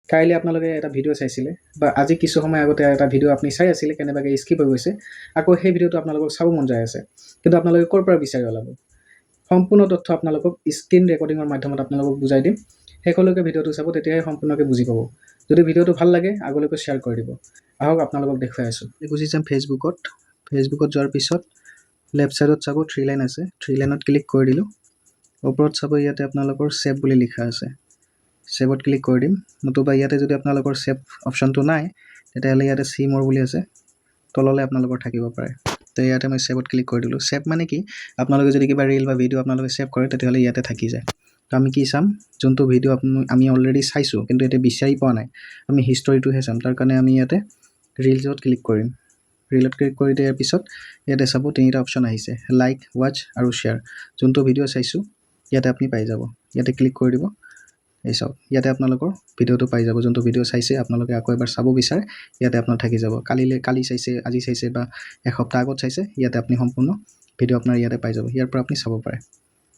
কাইলৈ আপোনালোকে এটা ভিডিঅ' চাইছিলে বা আজি কিছু সময় আগতে এটা ভিডিঅ' আপুনি চাই আছিলে কেনেবাকৈ স্কিপ হৈ গৈছে আকৌ সেই ভিডিঅ'টো আপোনালোকক চাব মন যায় আছে কিন্তু আপোনালোকে ক'ৰ পৰা বিচাৰি ওলাব সম্পূৰ্ণ তথ্য আপোনালোকক স্ক্ৰীন ৰেকৰ্ডিঙৰ মাধ্যমত আপোনালোকক বুজাই দিম শেষলৈকে ভিডিঅ'টো চাব তেতিয়াহে সম্পূৰ্ণকৈ বুজি পাব যদি ভিডিঅ'টো ভাল লাগে আগলৈকে শ্বেয়াৰ কৰি দিব আহক আপোনালোকক দেখুৱাই আছোঁ গুচি যাম ফেচবুকত যোৱাৰ পিছত লেফ্ট ছাইডত চাব 3 লাইন আছে 3 লাইনত ক্লিক কৰি দিলোঁ ওপৰত চাব ইয়াতে আপোনালোকৰ ছেভ বুলি লিখা আছে ছেভত ক্লিক কৰি দিম নতুবা ইয়াতে যদি আপোনালোকৰ ছেভ অপশ্যনটো নাই তেতিয়াহ'লে ইয়াতে চি মোৰ বুলি আছে তললৈ আপোনালোকৰ থাকিব পাৰে তো ইয়াতে মই ছেভত ক্লিক কৰি দিলোঁ ছেভ মানে কি আপোনালোকে যদি কিবা ৰীল বা ভিডিঅ' আপোনালোকে ছেভ কৰে তেতিয়াহ'লে ইয়াতে থাকি যায় তো আমি কি চাম যোনটো ভিডিঅ' আমি অলৰেডি চাইছোঁ কিন্তু এতিয়া বিচাৰি পোৱা নাই আমি হিষ্টৰীটোহে চাম তাৰ কাৰণে আমি ইয়াতে ৰীলছত ক্লিক কৰিম ৰীলত ক্লিক কৰি দিয়াৰ পিছত ইয়াতে চাব তিনিটা অপশ্যন আহিছে লাইক ৱাচ আৰু শ্বেয়াৰ যোনটো ভিডিঅ' চাইছোঁ ইয়াতে আপুনি পাই যাব ইয়াতে ক্লিক কৰি দিব এই চাওক ইয়াতে আপোনালোকৰ ভিডিঅ'টো পাই যাব যোনটো ভিডিঅ' চাইছে আপোনালোকে আকৌ এবাৰ চাব বিচাৰে ইয়াতে আপোনাৰ থাকি যাব কালি চাইছে আজি চাইছে বা এসপ্তাহ আগত চাইছে ইয়াতে আপুনি সম্পূৰ্ণ ভিডিঅ' আপোনাৰ ইয়াতে পাই যাব ইয়াৰ পৰা আপুনি চাব পাৰে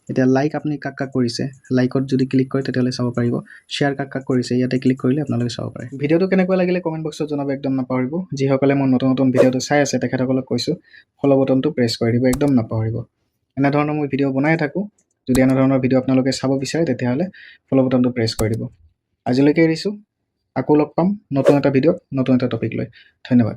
এতিয়া লাইক আপুনি কাক কৰিছে লাইকত যদি ক্লিক কৰে তেতিয়াহ'লে চাব পাৰিব শ্বেয়াৰ কাক কৰিছে ইয়াতে ক্লিক কৰিলে আপোনালোকে চাব পাৰে ভিডিঅ'টো কেনেকুৱা লাগিলে কমেণ্ট বক্সত জনাব একদম নাপাহৰিব যিসকলে মোৰ নতুন ভিডিঅ'টো চাই আছে তেখেতসকলক কৈছোঁ ফ'ল' বটনটো প্ৰেছ কৰি দিব একদম নাপাহৰিব এনেধৰণৰ মই ভিডিঅ' বনাই থাকোঁ যদি এনেধৰণৰ ভিডিঅ' আপোনালোকে চাব বিচাৰে তেতিয়াহ'লে ফ'ল' বটনটো প্ৰেছ কৰি দিব আজিলৈকে এৰিছোঁ আকৌ লগ পাম নতুন এটা ভিডিঅ'ত নতুন এটা টপিক লৈ ধন্যবাদ